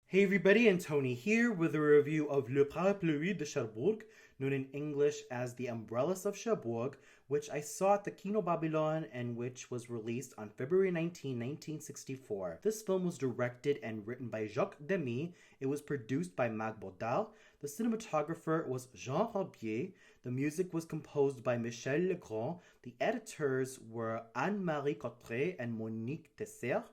Hey everybody, and Tony here with a review of Le Parapluies de Cherbourg, known in English as The Umbrellas of Cherbourg, which I saw at the Kino Babylon and which was released on February 19, 1964. This film was directed and written by Jacques Demy. It was produced by Mag Baudal. The cinematographer was Jean Rabier. The music was composed by Michel Legrand. The editors were Anne-Marie Cotteret and Monique Tesser,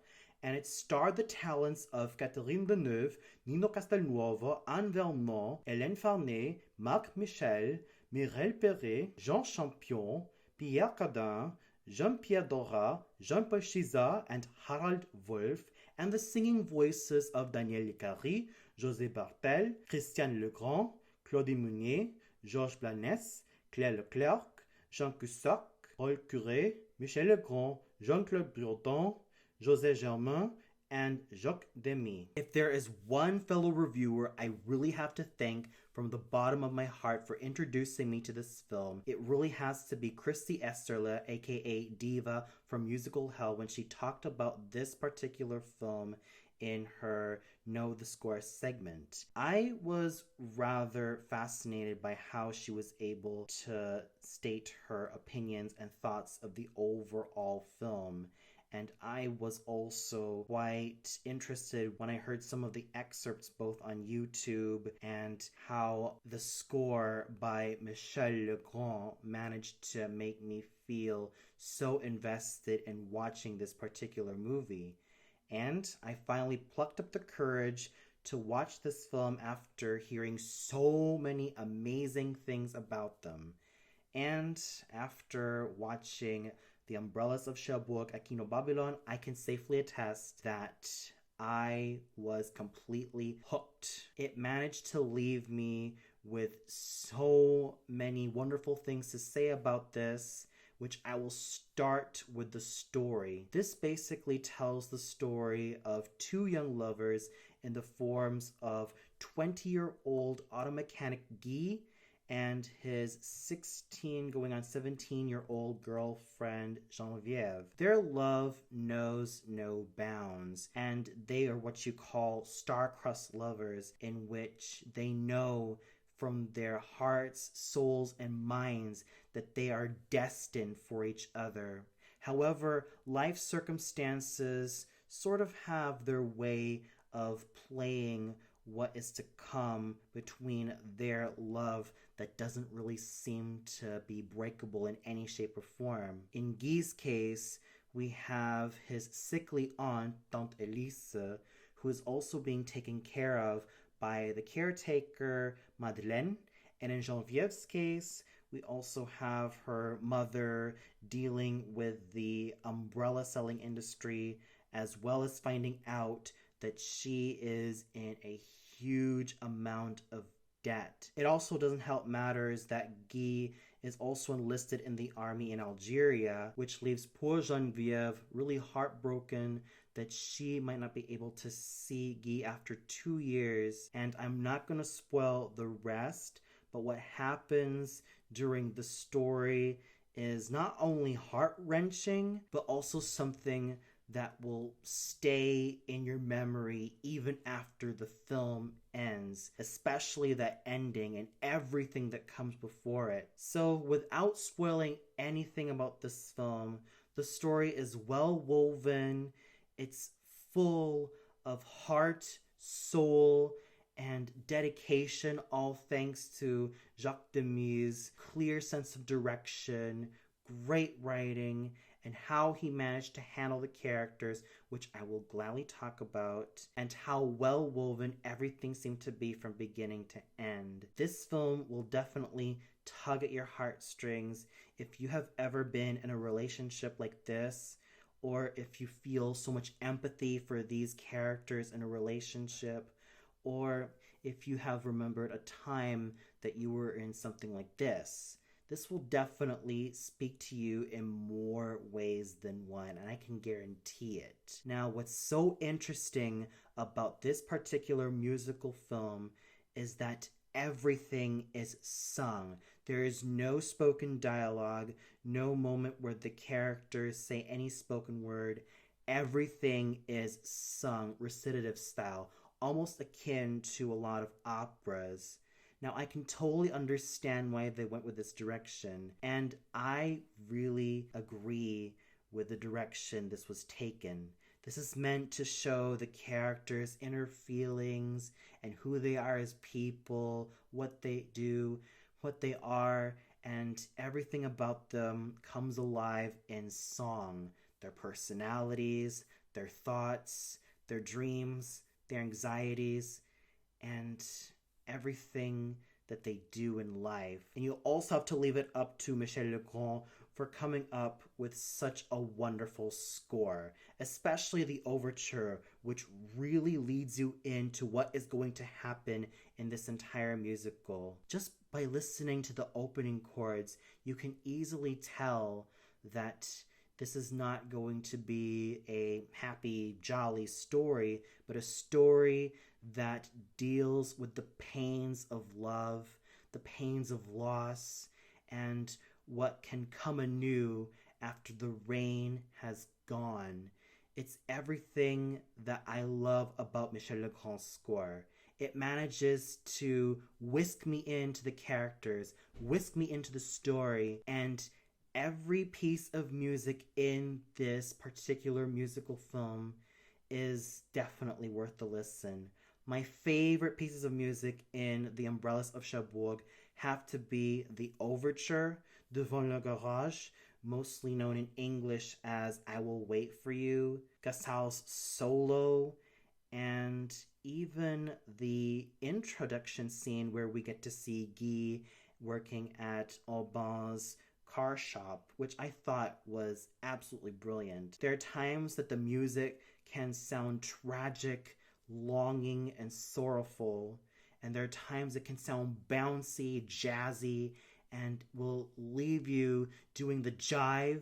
and it starred the talents of Catherine Deneuve, Nino Castelnuovo, Anne Vernon, Hélène Farnet, Marc Michel, Mireille Perret, Jean Champion, Pierre Cardin, Jean-Pierre Dora, Jean-Paul Chiza, and Harald Wolff, and the singing voices of Daniel Licari, José Bartel, Christian Legrand, Claudie Meunier, Georges Blanes, Claire Leclerc, Jean Cussac, Paul Curé, Michel Legrand, Jean-Claude Bourdon, José Germain, and Jacques Demy. If there is one fellow reviewer I really have to thank from the bottom of my heart for introducing me to this film, it really has to be Christi Esterle, aka Diva from Musical Hell, when she talked about this particular film in her Know the Score segment. I was rather fascinated by how she was able to state her opinions and thoughts of the overall film. And I was also quite interested when I heard some of the excerpts both on YouTube and how the score by Michel Legrand managed to make me feel so invested in watching this particular movie. And I finally plucked up the courage to watch this film after hearing so many amazing things about them. And after watching The Umbrellas of Cherbourg at Kino Babylon, I can safely attest that I was completely hooked. It managed to leave me with so many wonderful things to say about this, which I will start with the story. This basically tells the story of two young lovers in the forms of 20-year-old auto mechanic Guy and his 16 going on 17-year-old girlfriend Geneviéve. Their love knows no bounds, and they are what you call star-crossed lovers, in which they know from their hearts, souls, and minds that they are destined for each other. However, life circumstances sort of have their way of playing what is to come between their love that doesn't really seem to be breakable in any shape or form. In Guy's case, we have his sickly aunt, Tante Elise, who is also being taken care of by the caretaker, Madeleine. And in Geneviève's case, we also have her mother dealing with the umbrella selling industry, as well as finding out that she is in a huge amount of debt. It also doesn't help matters that Guy is also enlisted in the army in Algeria, which leaves poor Geneviève really heartbroken that she might not be able to see Guy after 2 years. And I'm not going to spoil the rest, but what happens during the story is not only heart-wrenching, but also something that will stay in your memory even after the film ends, especially that ending and everything that comes before it. So, without spoiling anything about this film, the story is well woven, it's full of heart, soul, and dedication, all thanks to Jacques Demy's clear sense of direction, great writing, and how he managed to handle the characters, which I will gladly talk about, and how well woven everything seemed to be from beginning to end. This film will definitely tug at your heartstrings if you have ever been in a relationship like this, or if you feel so much empathy for these characters in a relationship, or if you have remembered a time that you were in something like this. This will definitely speak to you in more ways than one, and I can guarantee it. Now, what's so interesting about this particular musical film is that everything is sung. There is no spoken dialogue, no moment where the characters say any spoken word. Everything is sung, recitative style. almost akin to a lot of operas. Now, I can totally understand why they went with this direction, and I really agree with the direction this was taken. This is meant to show the characters' inner feelings and who they are as people, what they do, what they are, and everything about them comes alive in song. Their personalities, their thoughts, their dreams, their anxieties, and everything that they do in life. And you also have to leave it up to Michel Legrand for coming up with such a wonderful score, especially the overture, which really leads you into what is going to happen in this entire musical. Just by listening to the opening chords, you can easily tell that this is not going to be a happy, jolly story, but a story that deals with the pains of love, the pains of loss, and what can come anew after the rain has gone. It's everything that I love about Michel Legrand's score. It manages to whisk me into the characters, whisk me into the story, and every piece of music in this particular musical film is definitely worth the listen. My favorite pieces of music in The Umbrellas of Cherbourg have to be the overture, Devant le Garage, mostly known in English as I Will Wait for You, Gassal's solo, and even the introduction scene where we get to see Guy working at Aubin's car shop, which I thought was absolutely brilliant. There are times that the music can sound tragic, longing, and sorrowful, and there are times it can sound bouncy, jazzy, and will leave you doing the jive,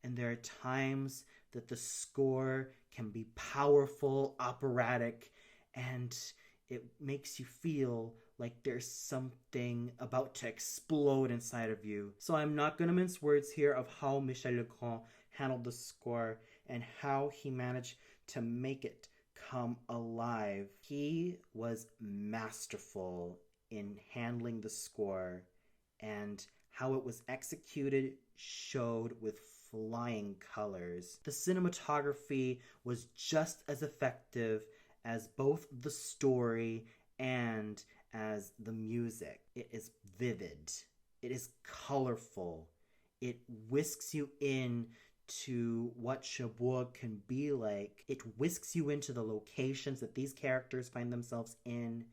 and there are times that the score can be powerful, operatic, and it makes you feel like there's something about to explode inside of you. So I'm not going to mince words here of how Michel Legrand handled the score and how he managed to make it come alive. He was masterful in handling the score, and how it was executed showed with flying colors. The cinematography was just as effective as both the story and as the music. It is vivid. It is colorful. It whisks you in to what Cherbourg can be like. It whisks you into the locations that these characters find themselves in,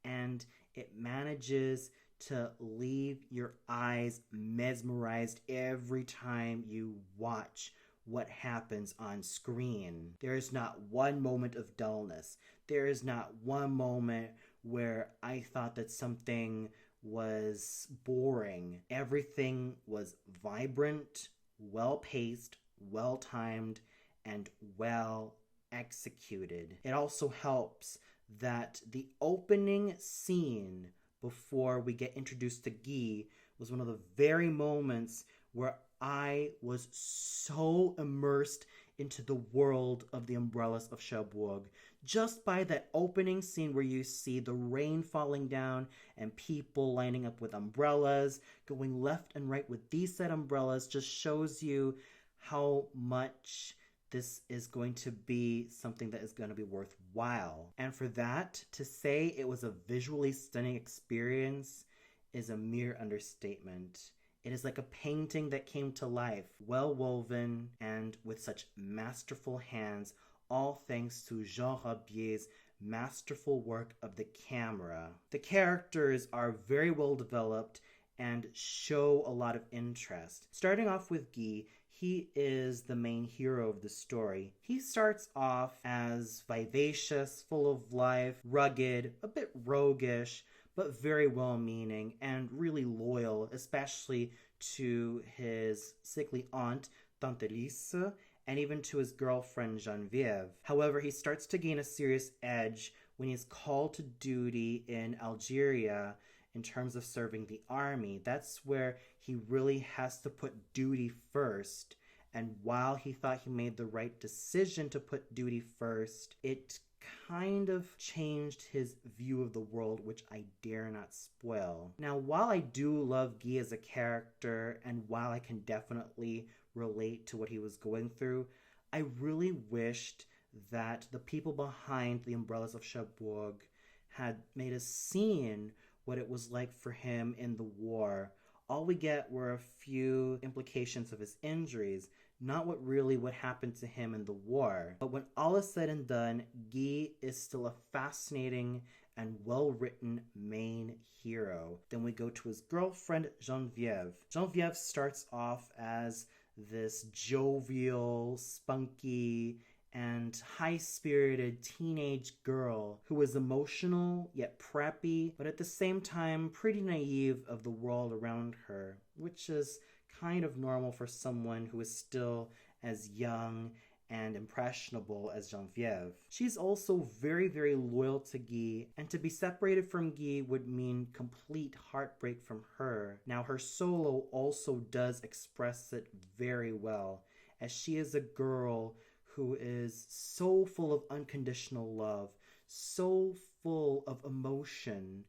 and it manages to leave your eyes mesmerized every time you watch what happens on screen. There is not one moment of dullness. There is not one moment where I thought that something was boring. Everything was vibrant, well-paced, well-timed, and well executed. It also helps that the opening scene before we get introduced to Guy was one of the very moments where I was so immersed into the world of the Umbrellas of Cherbourg. Just by that opening scene where you see the rain falling down and people lining up with umbrellas, going left and right with these set umbrellas, just shows you how much this is going to be something that is going to be worthwhile. And for that, to say it was a visually stunning experience is a mere understatement. It is like a painting that came to life, well woven and with such masterful hands, all thanks to Jean Rabier's masterful work of the camera. The characters are very well developed and show a lot of interest. Starting off with Guy, he is the main hero of the story. He starts off as vivacious, full of life, rugged, a bit roguish, but very well-meaning and really loyal, especially to his sickly aunt, Tante Lise, and even to his girlfriend, Geneviéve. However, he starts to gain a serious edge when he's called to duty in Algeria in terms of serving the army. That's where he really has to put duty first. And while he thought he made the right decision to put duty first, it kind of changed his view of the world, which I dare not spoil. Now, while I do love Guy as a character, and while I can definitely relate to what he was going through, I really wished that the people behind the Umbrellas of Cherbourg had made us seen what it was like for him in the war. All we get were a few implications of his injuries, not what really would happen to him in the war. But when all is said and done, Guy is still a fascinating and well-written main hero. Then we go to his girlfriend, Geneviéve. Geneviéve starts off as this jovial, spunky, and high-spirited teenage girl who is emotional yet preppy, but at the same time pretty naive of the world around her, which is kind of normal for someone who is still as young and impressionable as Geneviéve. She's also very, very loyal to Guy, and to be separated from Guy would mean complete heartbreak from her. Now, her solo also does express it very well, as she is a girl who is so full of unconditional love, so full of emotion,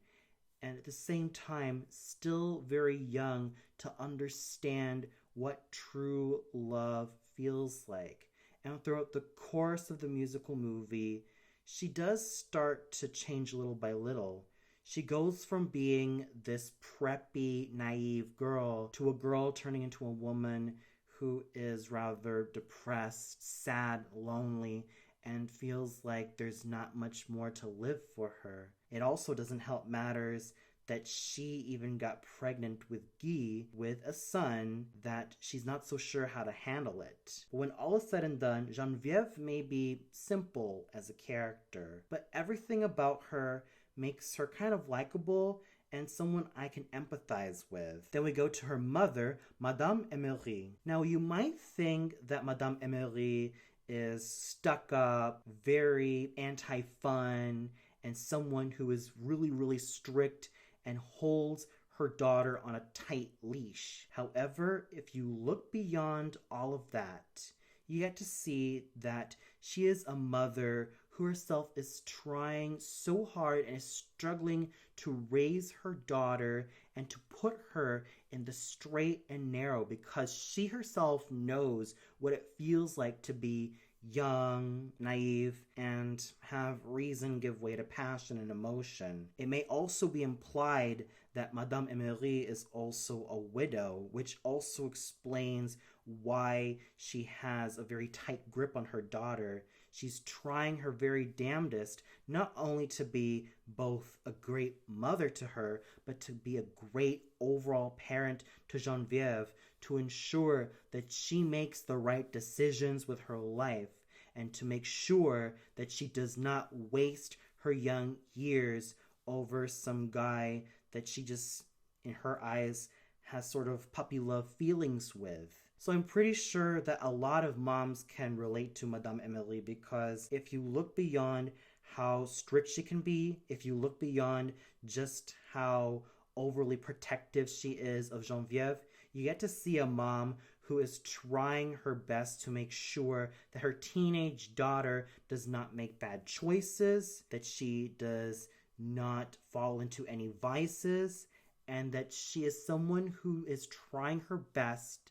and at the same time still very young to understand what true love feels like. And throughout the course of the musical movie, she does start to change little by little. She goes from being this preppy, naive girl to a girl turning into a woman who is rather depressed, sad, lonely, and feels like there's not much more to live for her. It also doesn't help matters that she even got pregnant with Guy, with a son that she's not so sure how to handle it. But when all is said and done, Geneviéve may be simple as a character, but everything about her makes her kind of likable and someone I can empathize with. Then we go to her mother, Madame Emery. Now, you might think that Madame Emery is stuck up, very anti-fun, and someone who is really, really strict and holds her daughter on a tight leash. However, if you look beyond all of that, you get to see that she is a mother who herself is trying so hard and is struggling to raise her daughter and to put her in the straight and narrow, because she herself knows what it feels like to be young, naive, and have reason give way to passion and emotion. It may also be implied that Madame Emery is also a widow, which also explains why she has a very tight grip on her daughter. She's trying her very damnedest not only to be both a great mother to her, but to be a great overall parent to Geneviéve, to ensure that she makes the right decisions with her life, and to make sure that she does not waste her young years over some guy that she just, in her eyes, has sort of puppy love feelings with. So I'm pretty sure that a lot of moms can relate to Madame Emery, because if you look beyond how strict she can be, if you look beyond just how overly protective she is of Geneviéve, you get to see a mom who is trying her best to make sure that her teenage daughter does not make bad choices, that she does not fall into any vices, and that she is someone who is trying her best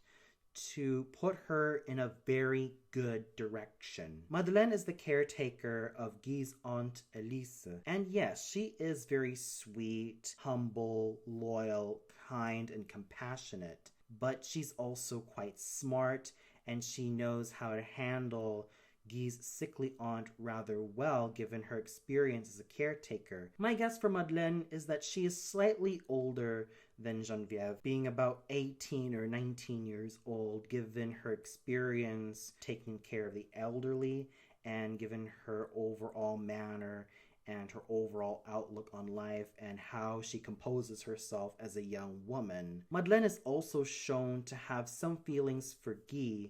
to put her in a very good direction. Madeleine is the caretaker of Guy's aunt Elise. And yes, she is very sweet, humble, loyal, kind, and compassionate. But she's also quite smart, and she knows how to handle Guy's sickly aunt rather well, given her experience as a caretaker. My guess for Madeleine is that she is slightly older than Geneviéve, being about 18 or 19 years old, given her experience taking care of the elderly and given her overall manner and her overall outlook on life and how she composes herself as a young woman. Madeleine is also shown to have some feelings for Guy,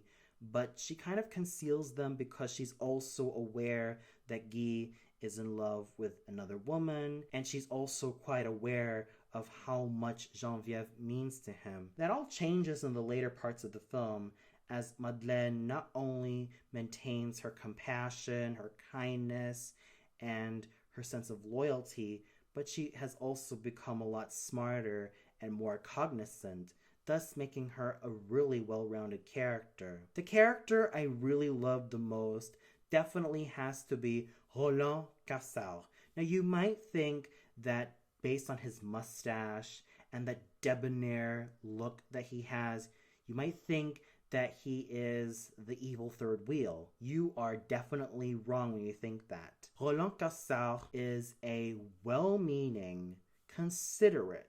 but she kind of conceals them because she's also aware that Guy is in love with another woman, and she's also quite aware of how much Geneviéve means to him. That all changes in the later parts of the film, as Madeleine not only maintains her compassion, her kindness, and her sense of loyalty, but she has also become a lot smarter and more cognizant, thus making her a really well-rounded character. The character I really love the most definitely has to be Roland Cassel. Now you might think that based on his mustache and that debonair look that he has, you might think that he is the evil third wheel. You are definitely wrong when you think that. Roland Cassel is a well-meaning, considerate,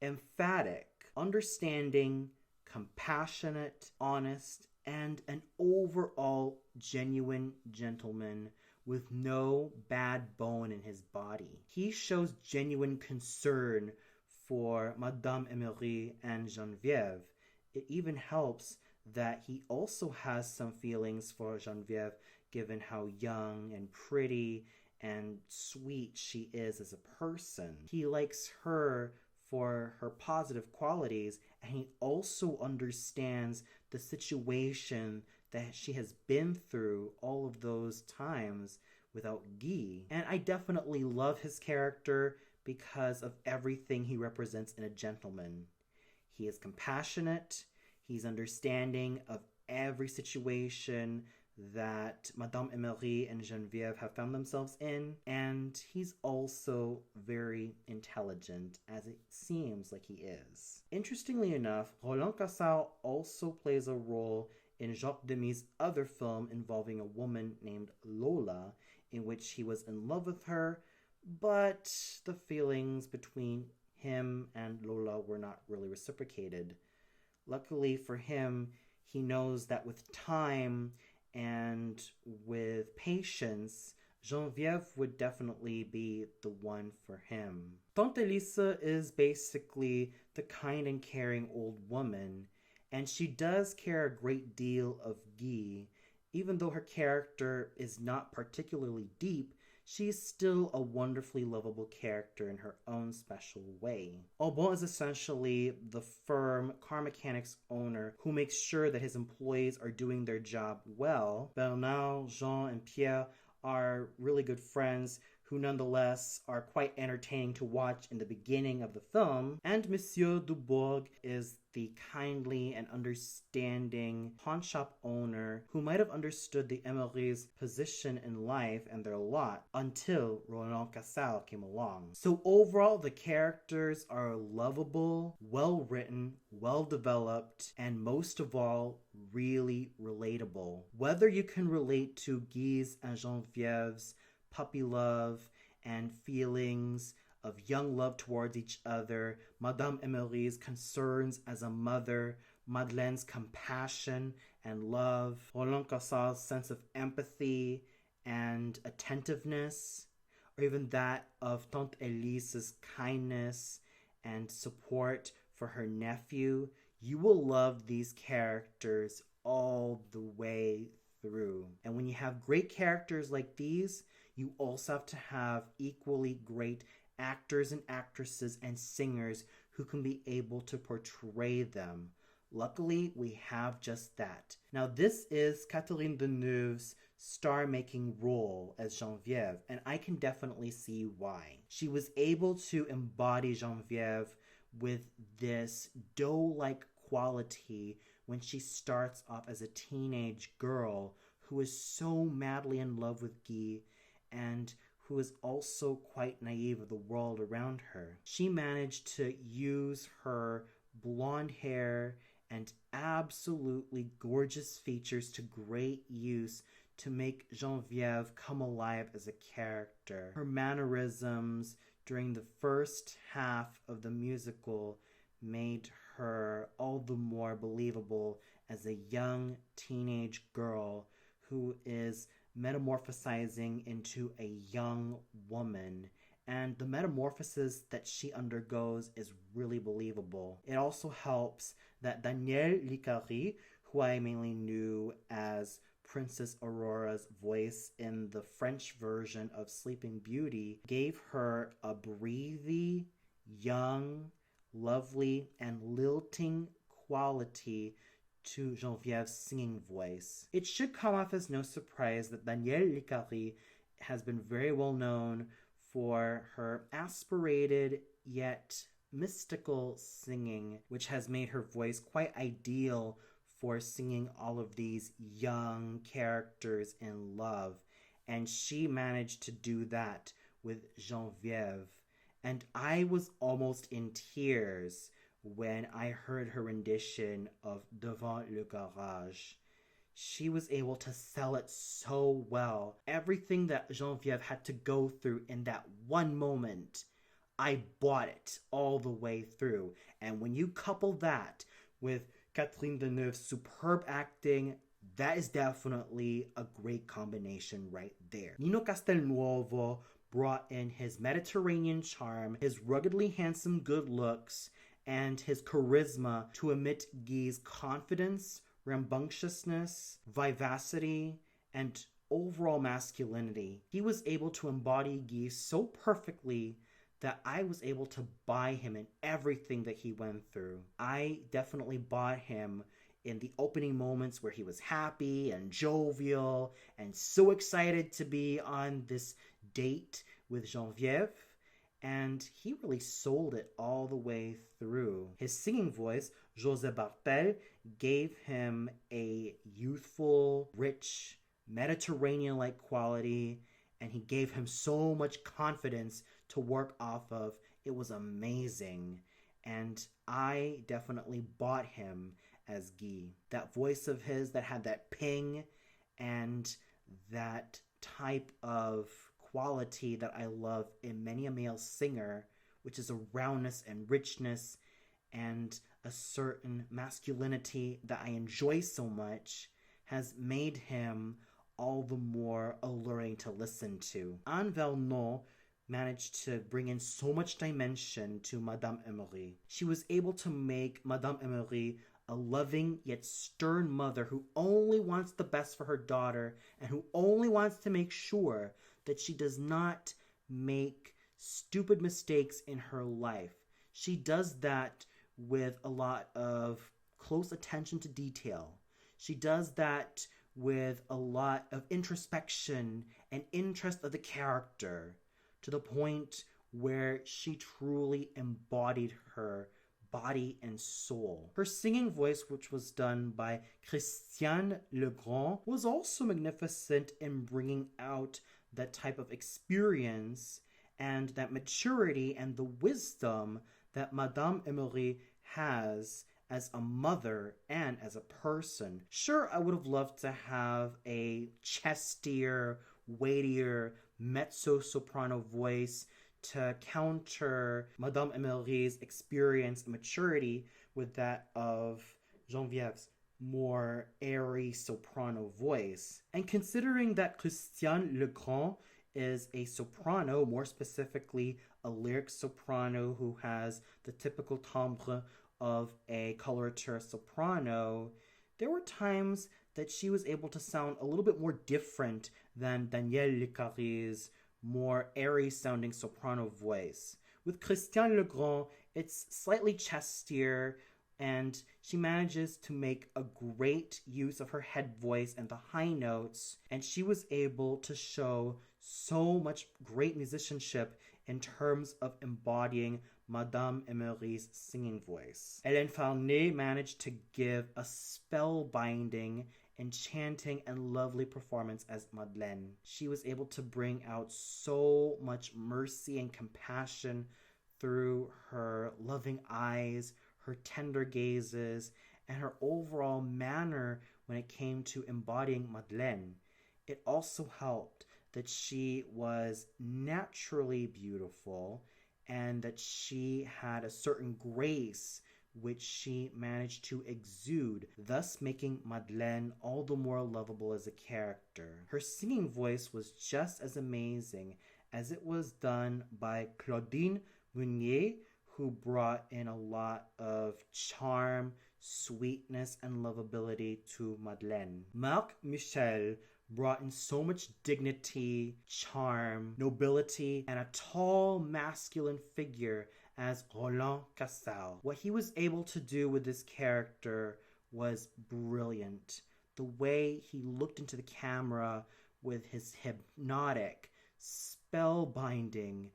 emphatic, understanding, compassionate, honest, and an overall genuine gentleman with no bad bone in his body. He shows genuine concern for Madame Emery and Geneviève. It even helps that he also has some feelings for Geneviève, given how young and pretty and sweet she is as a person. He likes her for her positive qualities, and he also understands the situation that she has been through all of those times without Guy. And I definitely love his character because of everything he represents in a gentleman. He is compassionate, he's understanding of every situation that Madame Emery and Geneviève have found themselves in, and he's also very intelligent, as it seems like he is. Interestingly enough, Roland Cassel also plays a role in Jacques Demy's other film involving a woman named Lola, in which he was in love with her, but the feelings between him and Lola were not really reciprocated. Luckily for him, he knows that with time and with patience, Geneviève would definitely be the one for him. Tante Elisa is basically the kind and caring old woman, and she does care a great deal of Guy. Even though her character is not particularly deep, she's still a wonderfully lovable character in her own special way. Aubin is essentially the firm car mechanics owner who makes sure that his employees are doing their job well. Bernard, Jean, and Pierre are really good friends who nonetheless are quite entertaining to watch in the beginning of the film. And Monsieur Dubourg is the kindly and understanding pawnshop owner who might have understood the Emery's position in life and their lot until Roland Cassel came along. So overall, the characters are lovable, well-written, well-developed, and most of all, really relatable. Whether you can relate to Guy's and Geneviève's puppy love and feelings of young love towards each other, Madame Emery's concerns as a mother, Madeleine's compassion and love, Roland Cassel's sense of empathy and attentiveness, or even that of Tante Elise's kindness and support for her nephew, you will love these characters all the way through. And when you have great characters like these, you also have to have equally great actors and actresses and singers who can be able to portray them. Luckily, we have just that. Now, this is Catherine Deneuve's star-making role as Geneviève, and I can definitely see why. She was able to embody Geneviève with this doe-like quality when she starts off as a teenage girl who is so madly in love with Guy and who is also quite naive of the world around her. She managed to use her blonde hair and absolutely gorgeous features to great use to make Geneviève come alive as a character. Her mannerisms during the first half of the musical made her all the more believable as a young teenage girl who is metamorphosizing into a young woman, and the metamorphosis that she undergoes is really believable. It also helps that Danielle Licari, who I mainly knew as Princess Aurora's voice in the French version of Sleeping Beauty, gave her a breathy, young, lovely, and lilting quality to Geneviève's singing voice. It should come off as no surprise that Danielle Licari has been very well known for her aspirated yet mystical singing, which has made her voice quite ideal for singing all of these young characters in love. And she managed to do that with Geneviéve. And I was almost in tears when I heard her rendition of Devant le Garage. She was able to sell it so well. Everything that Geneviéve had to go through in that one moment, I bought it all the way through. And when you couple that with Catherine Deneuve's superb acting, that is definitely a great combination right there. Nino Castelnuovo brought in his Mediterranean charm, his ruggedly handsome good looks, and his charisma to emit Guy's confidence, rambunctiousness, vivacity, and overall masculinity. He was able to embody Guy so perfectly that I was able to buy him in everything that he went through. I definitely bought him in the opening moments where he was happy and jovial and so excited to be on this date with Geneviéve. And he really sold it all the way through. His singing voice, José Bartel, gave him a youthful, rich, Mediterranean-like quality, and he gave him so much confidence to work off of. It was amazing. And I definitely bought him as Guy. That voice of his that had that ping and that type of quality that I love in many a male singer, which is a roundness and richness and a certain masculinity that I enjoy so much, has made him all the more alluring to listen to. Anne Vernon managed to bring in so much dimension to Madame Emery. She was able to make Madame Emery a loving yet stern mother who only wants the best for her daughter and who only wants to make sure that she does not make stupid mistakes in her life. She does that with a lot of close attention to detail. She does that with a lot of introspection and interest of the character, to the point where she truly embodied her body and soul. Her singing voice, which was done by Christian Legrand, was also magnificent in bringing out that type of experience and that maturity and the wisdom that Madame Emery has as a mother and as a person. Sure, I would have loved to have a chestier, weightier mezzo-soprano voice to counter Madame Emery's experience and maturity with that of Geneviève's more airy soprano voice. And considering that Christian Legrand is a soprano, more specifically a lyric soprano who has the typical timbre of a coloratura soprano, there were times that she was able to sound a little bit more different than Danielle Lecaré's more airy sounding soprano voice. With Christian Legrand, it's slightly chestier, and she manages to make a great use of her head voice and the high notes, and she was able to show so much great musicianship in terms of embodying Madame Emery's singing voice. Hélène Farnet managed to give a spellbinding, enchanting, and lovely performance as Madeleine. She was able to bring out so much mercy and compassion through her loving eyes, her tender gazes, and her overall manner when it came to embodying Madeleine. It also helped that she was naturally beautiful and that she had a certain grace which she managed to exude, thus making Madeleine all the more lovable as a character. Her singing voice was just as amazing as it was done by Claudine Meunier, who brought in a lot of charm, sweetness, and lovability to Madeleine. Marc Michel brought in so much dignity, charm, nobility, and a tall masculine figure as Roland Casal. What he was able to do with this character was brilliant. The way he looked into the camera with his hypnotic, spellbinding,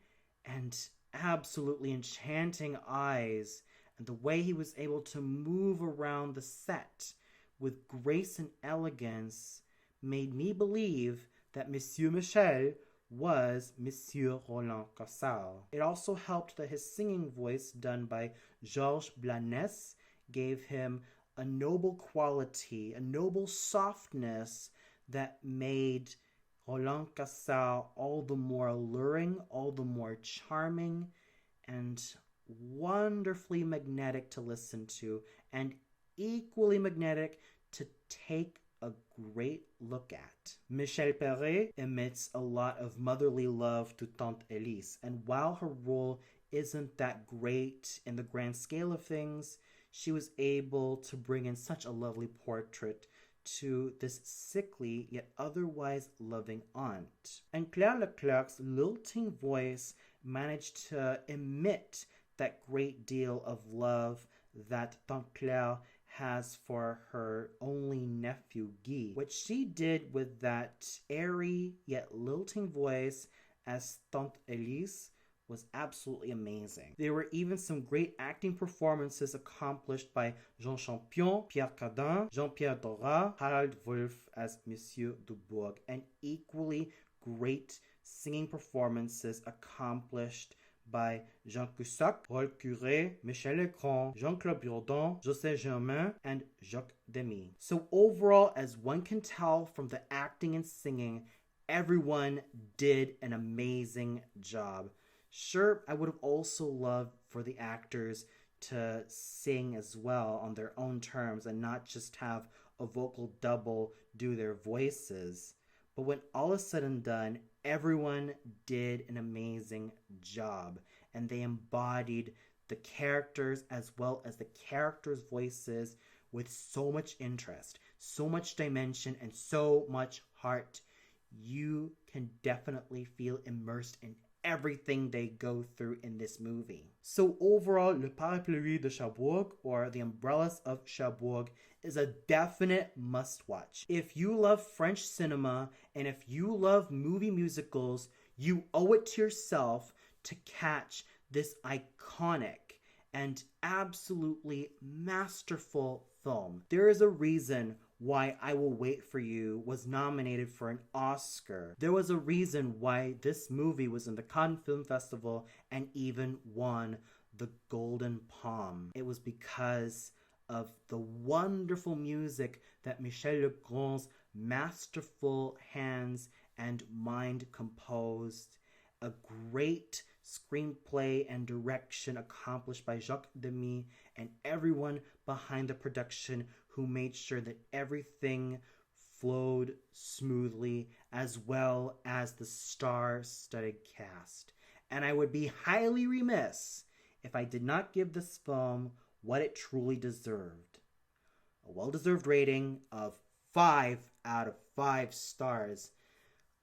and absolutely enchanting eyes, and the way he was able to move around the set with grace and elegance made me believe that Monsieur Michel was Monsieur Roland Casal. It also helped that his singing voice, done by Georges Blanes, gave him a noble quality, a noble softness that made Roland Casal all the more alluring, all the more charming, and wonderfully magnetic to listen to, and equally magnetic to take a great look at. Michel Perret emits a lot of motherly love to Tante Elise, and while her role isn't that great in the grand scale of things, she was able to bring in such a lovely portrait to this sickly yet otherwise loving aunt. And Claire Leclerc's lilting voice managed to emit that great deal of love that Tante Claire has for her only nephew Guy, which she did with that airy yet lilting voice as Tante Elise was absolutely amazing. There were even some great acting performances accomplished by Jean Champion, Pierre Cardin, Jean-Pierre Dorat, Harald Wolff as Monsieur Dubourg, and equally great singing performances accomplished by Jean Cusack, Paul Curé, Michel Legrand, Jean-Claude Bourdon, José Germain, and Jacques Demy. So overall, as one can tell from the acting and singing, everyone did an amazing job. Sure, I would have also loved for the actors to sing as well on their own terms and not just have a vocal double do their voices. But when all is said and done, everyone did an amazing job, and they embodied the characters as well as the characters' voices with so much interest, so much dimension, and so much heart. You can definitely feel immersed in everything they go through in this movie. So overall, Le Parapluies de Cherbourg, or The Umbrellas of Cherbourg, is a definite must-watch. If you love French cinema, and if you love movie musicals, you owe it to yourself to catch this iconic and absolutely masterful film. There is a reason why I Will Wait For You was nominated for an Oscar. There was a reason why this movie was in the Cannes Film Festival and even won the Golden Palm. It was because of the wonderful music that Michel Legrand's masterful hands and mind composed, a great screenplay and direction accomplished by Jacques Demy, and everyone behind the production who made sure that everything flowed smoothly, as well as the star-studded cast. And I would be highly remiss if I did not give this film what it truly deserved. A well-deserved rating of 5 out of 5 stars.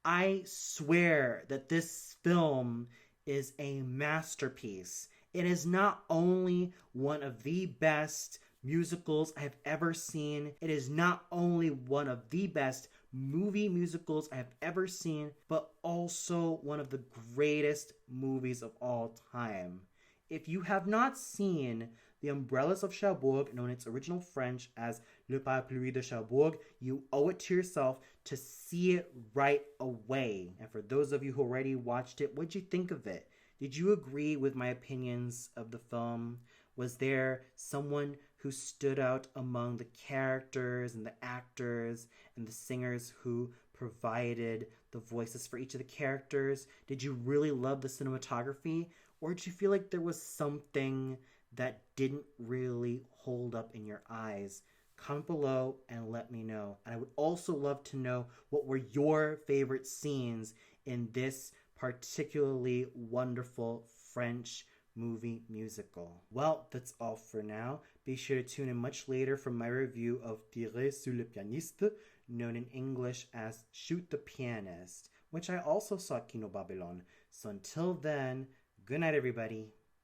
I swear that this film is a masterpiece. It is not only one of the best musicals I have ever seen, it is not only one of the best movie musicals I have ever seen, but also one of the greatest movies of all time. If you have not seen The Umbrellas of Cherbourg, known in its original French as Le Parapluies de Cherbourg, you owe it to yourself to see it right away. And for those of you who already watched it, what did you think of it? Did you agree with my opinions of the film? Was there someone who stood out among the characters and the actors and the singers who provided the voices for each of the characters? Did you really love the cinematography? Or did you feel like there was something that didn't really hold up in your eyes? Comment below and let me know. And I would also love to know what were your favorite scenes in this particularly wonderful French movie musical. Well, that's all for now. Be sure to tune in much later for my review of Tirer sur le pianiste, known in English as Shoot the Pianist, which I also saw at Kino Babylon. So until then, good night everybody.